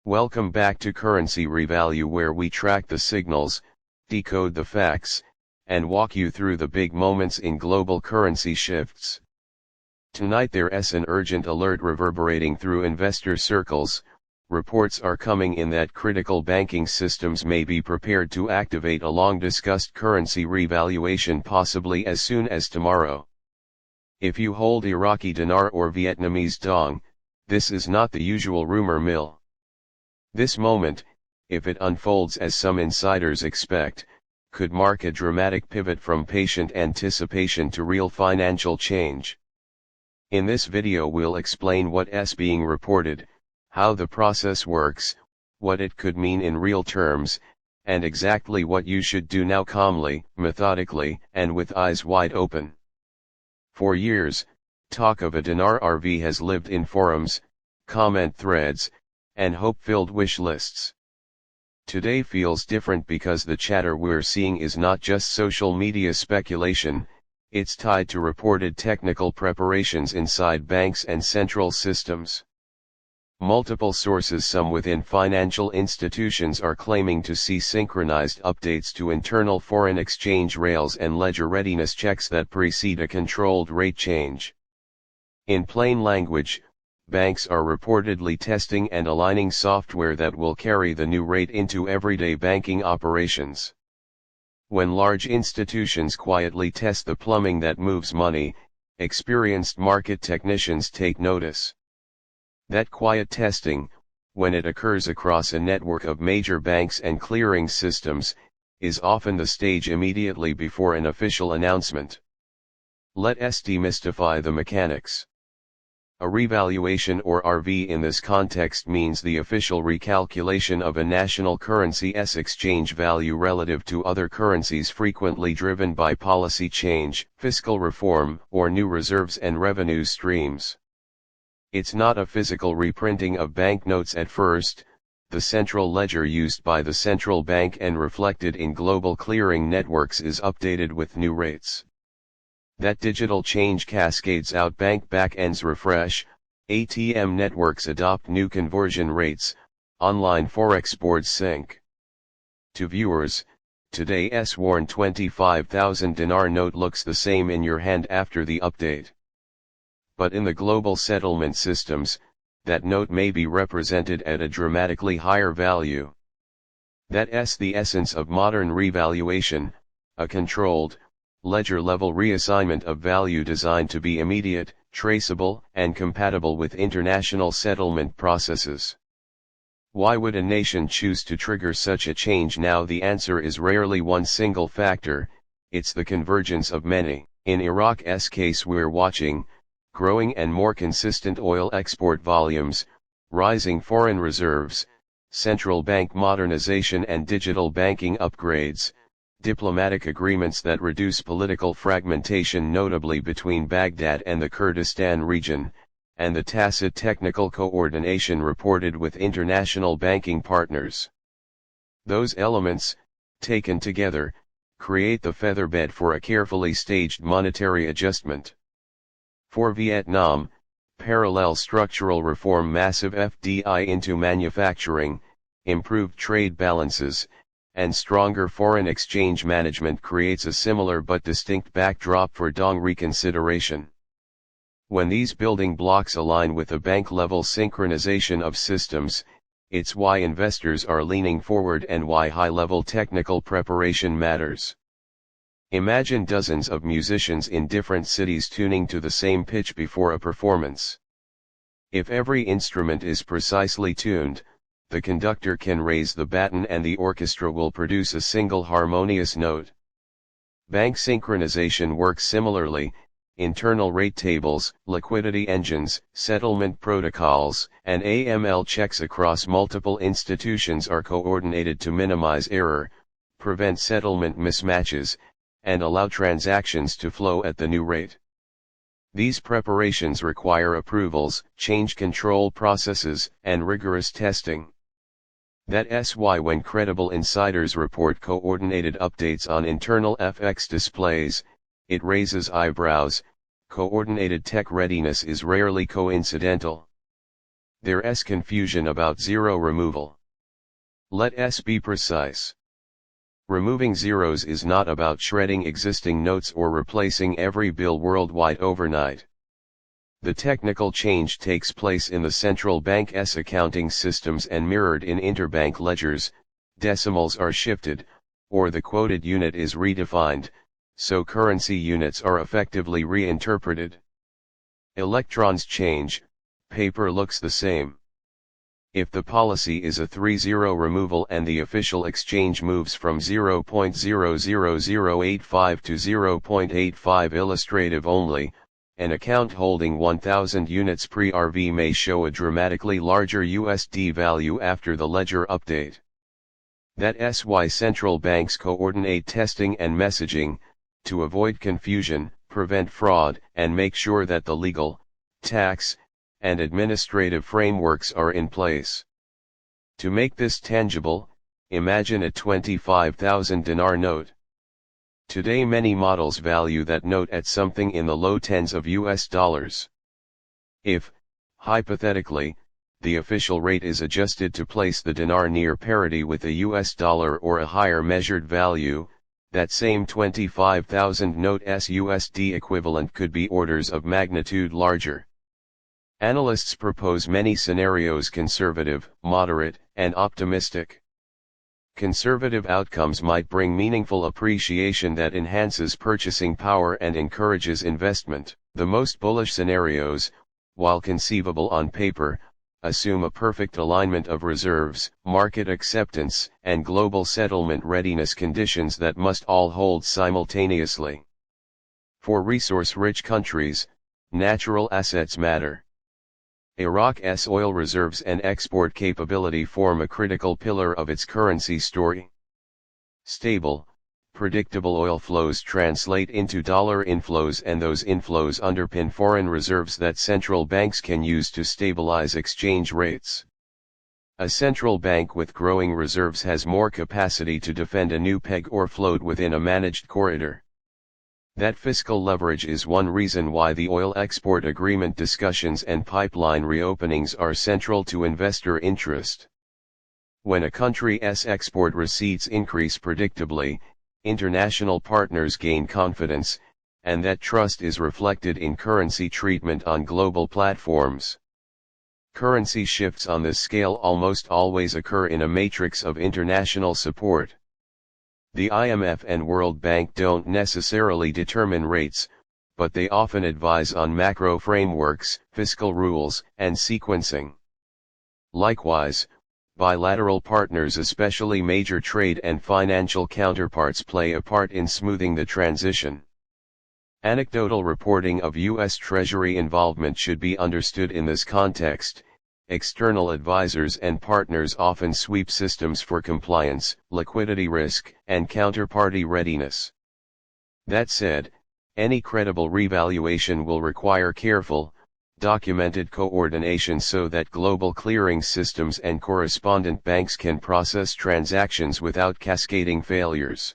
Welcome back to Currency Revalue, where we track the signals, decode the facts, and walk you through the big moments in global currency shifts. Tonight there's an urgent alert reverberating through investor circles. Reports are coming in that critical banking systems may be prepared to activate a long-discussed currency revaluation, possibly as soon as tomorrow. If you hold Iraqi Dinar or Vietnamese dong, this is not the usual rumor mill. This moment, if it unfolds as some insiders expect, could mark a dramatic pivot from patient anticipation to real financial change. In this video we'll explain what's being reported, how the process works, what it could mean in real terms, and exactly what you should do now, calmly, methodically, and with eyes wide open. For years, talk of a dinar RV has lived in forums, comment threads, and hope-filled wish lists. Today feels different because the chatter we're seeing is not just social media speculation, it's tied to reported technical preparations inside banks and central systems. Multiple sources, some within financial institutions, are claiming to see synchronized updates to internal foreign exchange rails and ledger readiness checks that precede a controlled rate change. In plain language, banks are reportedly testing and aligning software that will carry the new rate into everyday banking operations. When large institutions quietly test the plumbing that moves money, experienced market technicians take notice. That quiet testing, when it occurs across a network of major banks and clearing systems, is often the stage immediately before an official announcement. Let's demystify the mechanics. A revaluation, or RV, in this context means the official recalculation of a national currency's exchange value relative to other currencies, frequently driven by policy change, fiscal reform, or new reserves and revenue streams. It's not a physical reprinting of banknotes at first. The central ledger used by the central bank and reflected in global clearing networks is updated with new rates. That digital change cascades out, bank backends refresh, ATM networks adopt new conversion rates, online Forex boards sync. To viewers, today's worn 25,000 dinar note looks the same in your hand after the update. But in the global settlement systems, that note may be represented at a dramatically higher value. That's the essence of modern revaluation, a controlled, ledger-level reassignment of value designed to be immediate, traceable, and compatible with international settlement processes. Why would a nation choose to trigger such a change now? The answer is rarely one single factor, it's the convergence of many. In Iraq's case, we're watching growing and more consistent oil export volumes, rising foreign reserves, central bank modernization and digital banking upgrades, diplomatic agreements that reduce political fragmentation, notably between Baghdad and the Kurdistan region, and the tacit technical coordination reported with international banking partners. Those elements, taken together, create the featherbed for a carefully staged monetary adjustment. For Vietnam, parallel structural reform, massive FDI into manufacturing, improved trade balances, and stronger foreign exchange management creates a similar but distinct backdrop for dong reconsideration. When these building blocks align with a bank-level synchronization of systems, it's why investors are leaning forward and why high-level technical preparation matters. Imagine dozens of musicians in different cities tuning to the same pitch before a performance. If every instrument is precisely tuned, the conductor can raise the baton and the orchestra will produce a single harmonious note. Bank synchronization works similarly. Internal rate tables, liquidity engines, settlement protocols, and AML checks across multiple institutions are coordinated to minimize error, prevent settlement mismatches, and allow transactions to flow at the new rate. These preparations require approvals, change control processes, and rigorous testing. That's why when credible insiders report coordinated updates on internal FX displays, it raises eyebrows. Coordinated tech readiness is rarely coincidental. There's confusion about zero removal. Let us be precise. Removing zeros is not about shredding existing notes or replacing every bill worldwide overnight. The technical change takes place in the central bank's accounting systems and mirrored in interbank ledgers. Decimals are shifted, or the quoted unit is redefined, so currency units are effectively reinterpreted. Electrons change, paper looks the same. If the policy is a 3-0 removal and the official exchange moves from 0.00085 to 0.85 illustrative only, an account holding 1000 units pre-RV may show a dramatically larger USD value after the ledger update. That's why central banks coordinate testing and messaging, to avoid confusion, prevent fraud, and make sure that the legal, tax, and administrative frameworks are in place. To make this tangible, imagine a 25,000 dinar note. Today many models value that note at something in the low tens of US dollars. If, hypothetically, the official rate is adjusted to place the dinar near parity with the US dollar or a higher measured value, that same 25,000 note's USD equivalent could be orders of magnitude larger. Analysts propose many scenarios: conservative, moderate, and optimistic. Conservative outcomes might bring meaningful appreciation that enhances purchasing power and encourages investment. The most bullish scenarios, while conceivable on paper, assume a perfect alignment of reserves, market acceptance, and global settlement readiness conditions that must all hold simultaneously. For resource-rich countries, natural assets matter. Iraq's oil reserves and export capability form a critical pillar of its currency story. Stable, predictable oil flows translate into dollar inflows, and those inflows underpin foreign reserves that central banks can use to stabilize exchange rates. A central bank with growing reserves has more capacity to defend a new peg or float within a managed corridor. That fiscal leverage is one reason why the oil export agreement discussions and pipeline reopenings are central to investor interest. When a country's export receipts increase predictably, international partners gain confidence, and that trust is reflected in currency treatment on global platforms. Currency shifts on this scale almost always occur in a matrix of international support. The IMF and World Bank don't necessarily determine rates, but they often advise on macro frameworks, fiscal rules, and sequencing. Likewise, bilateral partners, especially major trade and financial counterparts, play a part in smoothing the transition. Anecdotal reporting of U.S. Treasury involvement should be understood in this context. External advisors and partners often sweep systems for compliance, liquidity risk, and counterparty readiness. That said, any credible revaluation will require careful, documented coordination so that global clearing systems and correspondent banks can process transactions without cascading failures.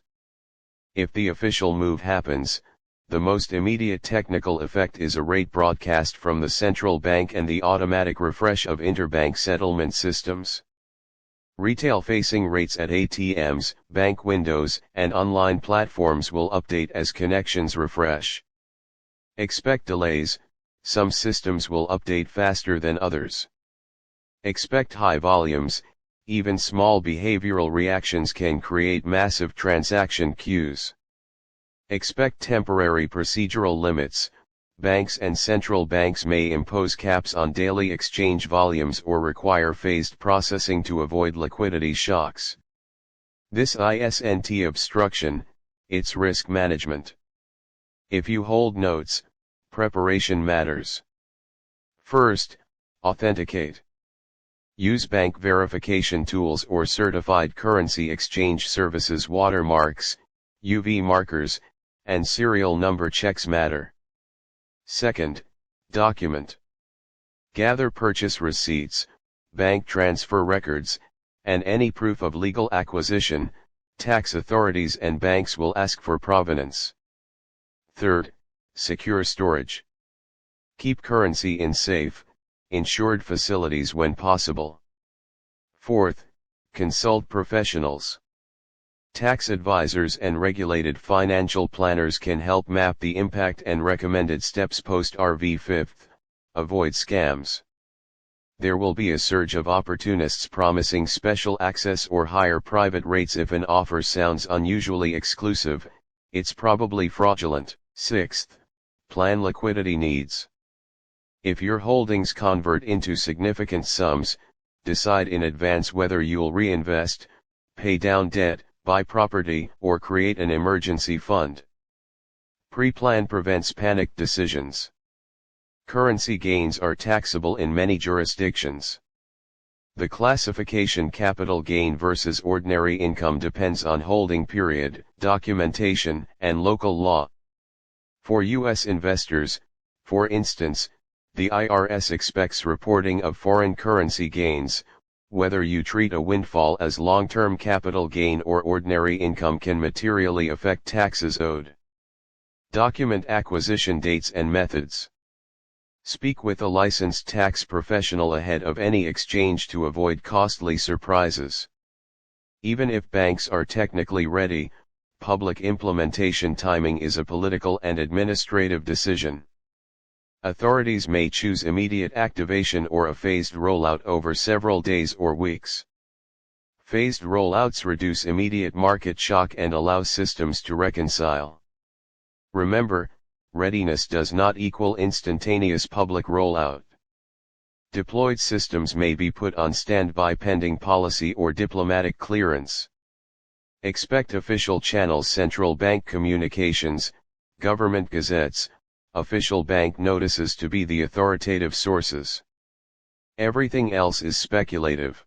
If the official move happens, the most immediate technical effect is a rate broadcast from the central bank and the automatic refresh of interbank settlement systems. Retail-facing rates at ATMs, bank windows, and online platforms will update as connections refresh. Expect delays, some systems will update faster than others. Expect high volumes, even small behavioral reactions can create massive transaction queues. Expect temporary procedural limits. Banks and central banks may impose caps on daily exchange volumes or require phased processing to avoid liquidity shocks. This isn't obstruction, it's risk management. If you hold notes, preparation matters. First, authenticate. Use bank verification tools or certified currency exchange services. Watermarks, UV markers, and serial number checks matter. Second, document. Gather purchase receipts, bank transfer records, and any proof of legal acquisition. Tax authorities and banks will ask for provenance. Third, secure storage. Keep currency in safe, insured facilities when possible. Fourth, consult professionals. Tax advisors and regulated financial planners can help map the impact and recommended steps post-RV. Fifth, avoid scams. There will be a surge of opportunists promising special access or higher private rates. If an offer sounds unusually exclusive, it's probably fraudulent. Sixth, plan liquidity needs. If your holdings convert into significant sums, decide in advance whether you'll reinvest, pay down debt, buy property, or create an emergency fund. Pre-plan prevents panicked decisions. Currency gains are taxable in many jurisdictions. The classification capital gain versus ordinary income depends on holding period, documentation, and local law. For U.S. investors, for instance, the IRS expects reporting of foreign currency gains. Whether you treat a windfall as long-term capital gain or ordinary income can materially affect taxes owed. Document acquisition dates and methods. Speak with a licensed tax professional ahead of any exchange to avoid costly surprises. Even if banks are technically ready, public implementation timing is a political and administrative decision. Authorities may choose immediate activation or a phased rollout over several days or weeks. Phased rollouts reduce immediate market shock and allow systems to reconcile. Remember, readiness does not equal instantaneous public rollout. Deployed systems may be put on standby pending policy or diplomatic clearance. Expect official channels: central bank communications, government gazettes, official bank notices to be the authoritative sources. Everything else is speculative.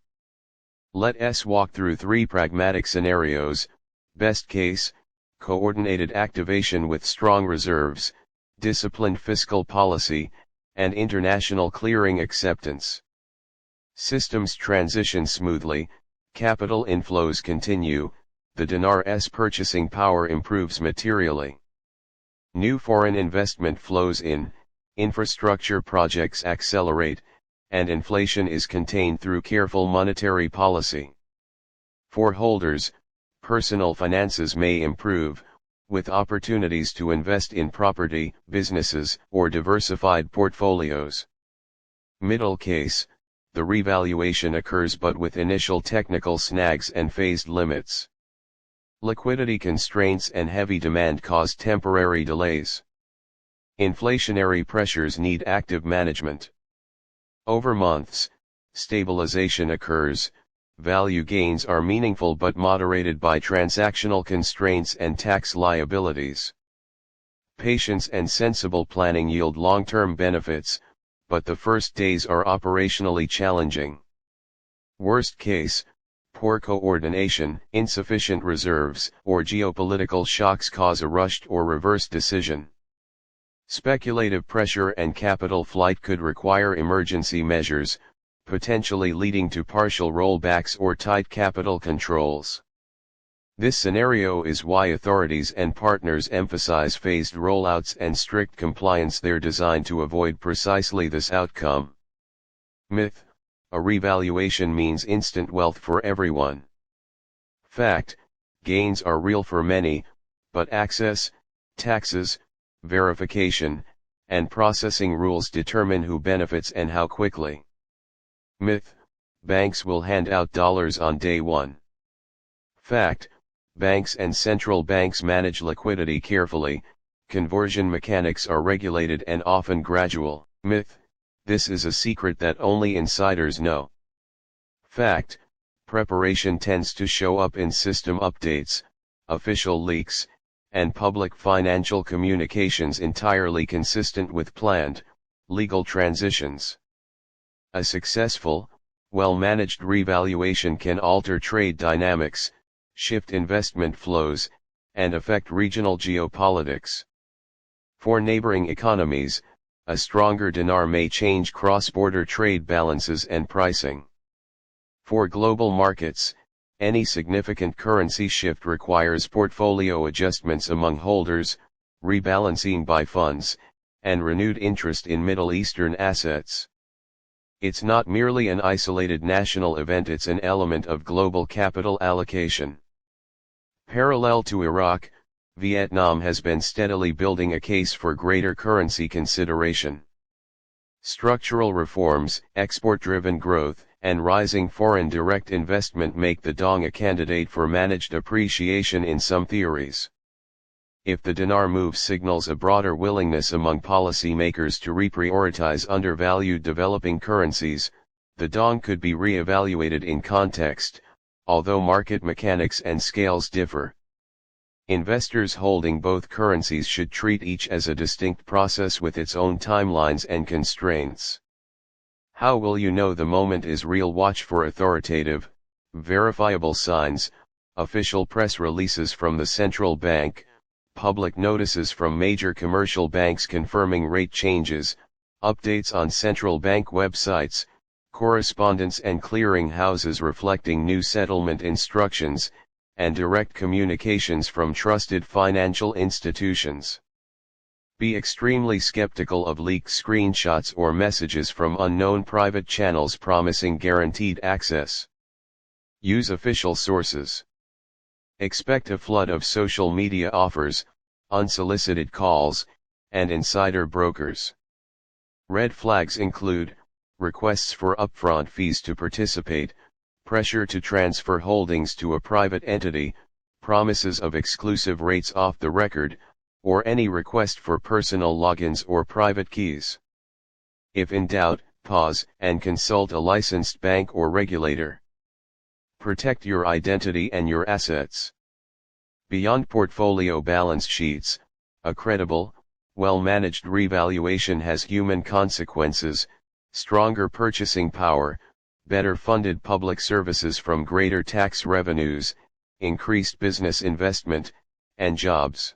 Let us walk through 3 pragmatic scenarios: best case, coordinated activation with strong reserves, disciplined fiscal policy, and international clearing acceptance. Systems transition smoothly, capital inflows continue, the dinar's purchasing power improves materially. New foreign investment flows in, infrastructure projects accelerate, and inflation is contained through careful monetary policy. For holders, personal finances may improve, with opportunities to invest in property, businesses, or diversified portfolios. Middle case, the revaluation occurs but with initial technical snags and phased limits. Liquidity constraints and heavy demand cause temporary delays. Inflationary pressures need active management. Over months, stabilization occurs, value gains are meaningful but moderated by transactional constraints and tax liabilities. Patience and sensible planning yield long-term benefits, but the first days are operationally challenging. Worst case, poor coordination, insufficient reserves, or geopolitical shocks cause a rushed or reversed decision. Speculative pressure and capital flight could require emergency measures, potentially leading to partial rollbacks or tight capital controls. This scenario is why authorities and partners emphasize phased rollouts and strict compliance. They're designed to avoid precisely this outcome. Myth: a revaluation means instant wealth for everyone. Fact: gains are real for many, but access, taxes, verification, and processing rules determine who benefits and how quickly. Myth: banks will hand out dollars on day one. Fact: banks and central banks manage liquidity carefully, conversion mechanics are regulated and often gradual. Myth: this is a secret that only insiders know. Fact: preparation tends to show up in system updates, official leaks, and public financial communications entirely consistent with planned, legal transitions. A successful, well-managed revaluation can alter trade dynamics, shift investment flows, and affect regional geopolitics. For neighboring economies, a stronger dinar may change cross-border trade balances and pricing. For global markets, any significant currency shift requires portfolio adjustments among holders, rebalancing by funds, and renewed interest in Middle Eastern assets. It's not merely an isolated national event, it's an element of global capital allocation. Parallel to Iraq, Vietnam has been steadily building a case for greater currency consideration. Structural reforms, export-driven growth, and rising foreign direct investment make the dong a candidate for managed appreciation in some theories. If the dinar move signals a broader willingness among policymakers to reprioritize undervalued developing currencies, the dong could be re-evaluated in context, although market mechanics and scales differ. Investors holding both currencies should treat each as a distinct process with its own timelines and constraints. How will you know the moment is real? Watch for authoritative, verifiable signs, official press releases from the central bank, public notices from major commercial banks confirming rate changes, updates on central bank websites, correspondence and clearing houses reflecting new settlement instructions, and direct communications from trusted financial institutions. Be extremely skeptical of leaked screenshots or messages from unknown private channels promising guaranteed access. Use official sources. Expect a flood of social media offers, unsolicited calls, and insider brokers. Red flags include requests for upfront fees to participate, pressure to transfer holdings to a private entity, promises of exclusive rates off the record, or any request for personal logins or private keys. If in doubt, pause and consult a licensed bank or regulator. Protect your identity and your assets. Beyond portfolio balance sheets, a credible, well-managed revaluation has human consequences, stronger purchasing power, better funded public services from greater tax revenues, increased business investment, and jobs.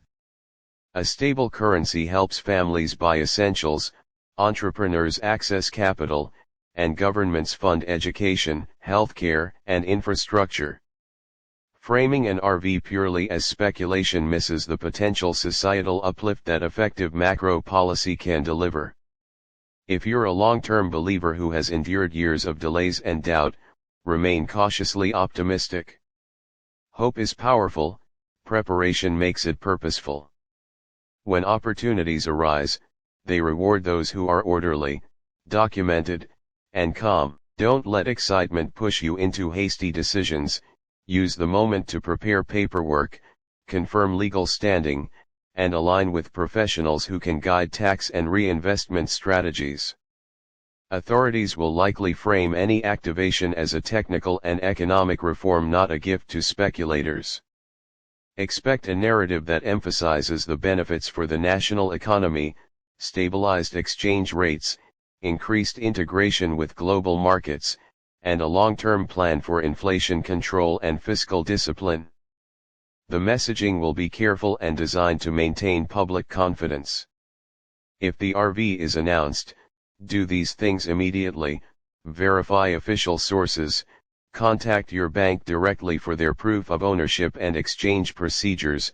A stable currency helps families buy essentials, entrepreneurs access capital, and governments fund education, healthcare, and infrastructure. Framing an RV purely as speculation misses the potential societal uplift that effective macro policy can deliver. If you're a long-term believer who has endured years of delays and doubt, remain cautiously optimistic. Hope is powerful, preparation makes it purposeful. When opportunities arise, they reward those who are orderly, documented, and calm. Don't let excitement push you into hasty decisions. Use the moment to prepare paperwork, confirm legal standing, and align with professionals who can guide tax and reinvestment strategies. Authorities will likely frame any activation as a technical and economic reform, not a gift to speculators. Expect a narrative that emphasizes the benefits for the national economy, stabilized exchange rates, increased integration with global markets, and a long-term plan for inflation control and fiscal discipline. The messaging will be careful and designed to maintain public confidence. If the RV is announced, do these things immediately: verify official sources, contact your bank directly for their proof of ownership and exchange procedures,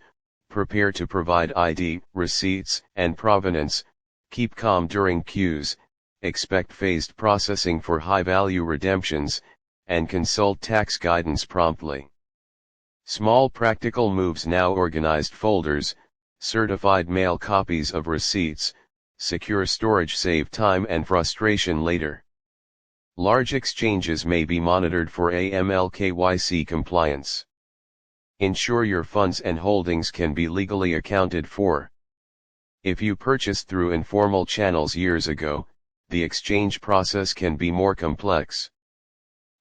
prepare to provide ID, receipts, and provenance, keep calm during queues, expect phased processing for high-value redemptions, and consult tax guidance promptly. Small practical moves now: organized folders, certified mail copies of receipts, secure storage save time and frustration later. Large exchanges may be monitored for AML/KYC compliance. Ensure your funds and holdings can be legally accounted for. If you purchased through informal channels years ago, the exchange process can be more complex.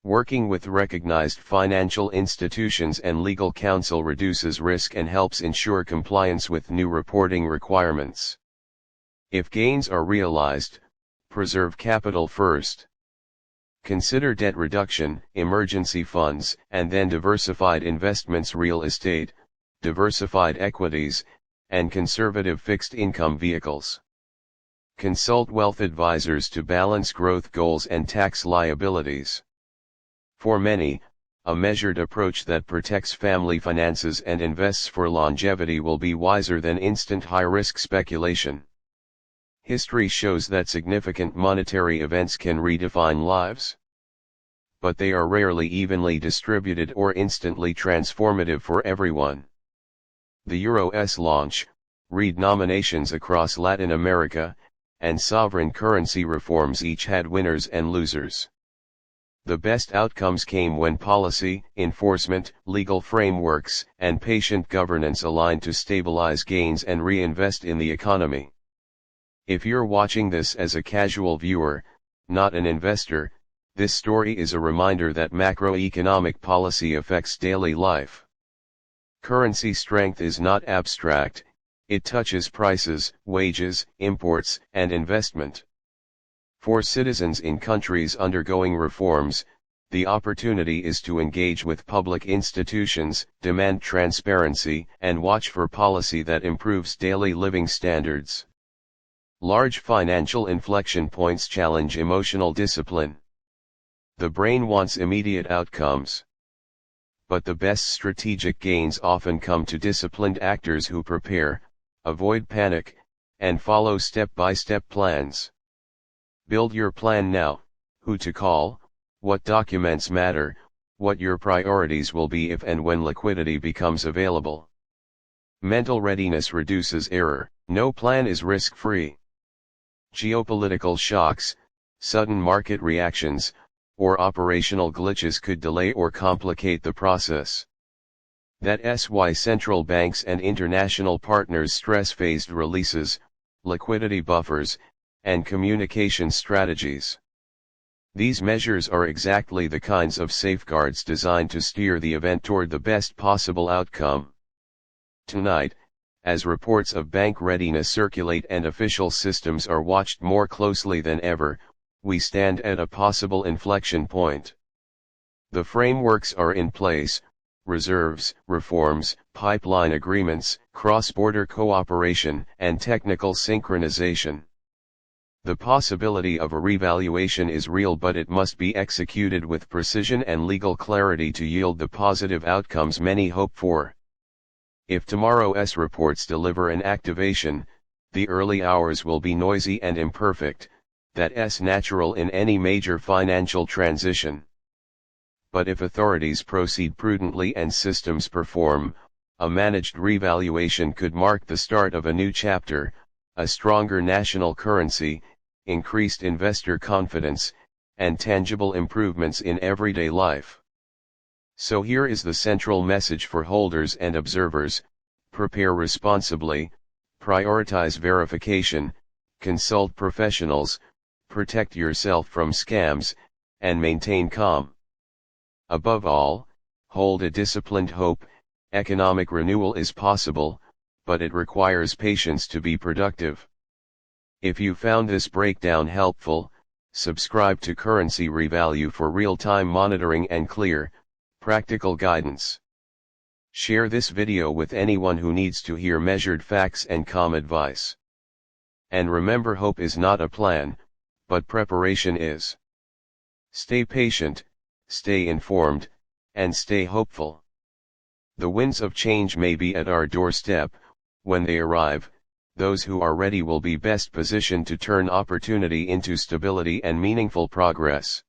Working with recognized financial institutions and legal counsel reduces risk and helps ensure compliance with new reporting requirements. If gains are realized, preserve capital first. Consider debt reduction, emergency funds, and then diversified investments: real estate, diversified equities, and conservative fixed income vehicles. Consult wealth advisors to balance growth goals and tax liabilities. For many, a measured approach that protects family finances and invests for longevity will be wiser than instant high-risk speculation. History shows that significant monetary events can redefine lives. But they are rarely evenly distributed or instantly transformative for everyone. The Euro's launch, redenominations across Latin America, and sovereign currency reforms each had winners and losers. The best outcomes came when policy, enforcement, legal frameworks, and patient governance aligned to stabilize gains and reinvest in the economy. If you're watching this as a casual viewer, not an investor, this story is a reminder that macroeconomic policy affects daily life. Currency strength is not abstract, it touches prices, wages, imports, and investment. For citizens in countries undergoing reforms, the opportunity is to engage with public institutions, demand transparency, and watch for policy that improves daily living standards. Large financial inflection points challenge emotional discipline. The brain wants immediate outcomes. But the best strategic gains often come to disciplined actors who prepare, avoid panic, and follow step-by-step plans. Build your plan now: who to call, what documents matter, what your priorities will be if and when liquidity becomes available. Mental readiness reduces error. No plan is risk-free. Geopolitical shocks, sudden market reactions, or operational glitches could delay or complicate the process. That's why central banks and international partners stress phased releases, liquidity buffers, and communication strategies. These measures are exactly the kinds of safeguards designed to steer the event toward the best possible outcome. Tonight, as reports of bank readiness circulate and official systems are watched more closely than ever, we stand at a possible inflection point. The frameworks are in place: reserves, reforms, pipeline agreements, cross-border cooperation, and technical synchronization. The possibility of a revaluation is real, but it must be executed with precision and legal clarity to yield the positive outcomes many hope for. If tomorrow's reports deliver an activation, the early hours will be noisy and imperfect, that's natural in any major financial transition. But if authorities proceed prudently and systems perform, a managed revaluation could mark the start of a new chapter: a stronger national currency, increased investor confidence, and tangible improvements in everyday life. So here is the central message for holders and observers: prepare responsibly, prioritize verification, consult professionals, protect yourself from scams, and maintain calm. Above all, hold a disciplined hope. Economic renewal is possible, but it requires patience to be productive. If you found this breakdown helpful, subscribe to Currency Revalue for real-time monitoring and clear, practical guidance. Share this video with anyone who needs to hear measured facts and calm advice. And remember, hope is not a plan, but preparation is. Stay patient, stay informed, and stay hopeful. The winds of change may be at our doorstep. When they arrive, those who are ready will be best positioned to turn opportunity into stability and meaningful progress.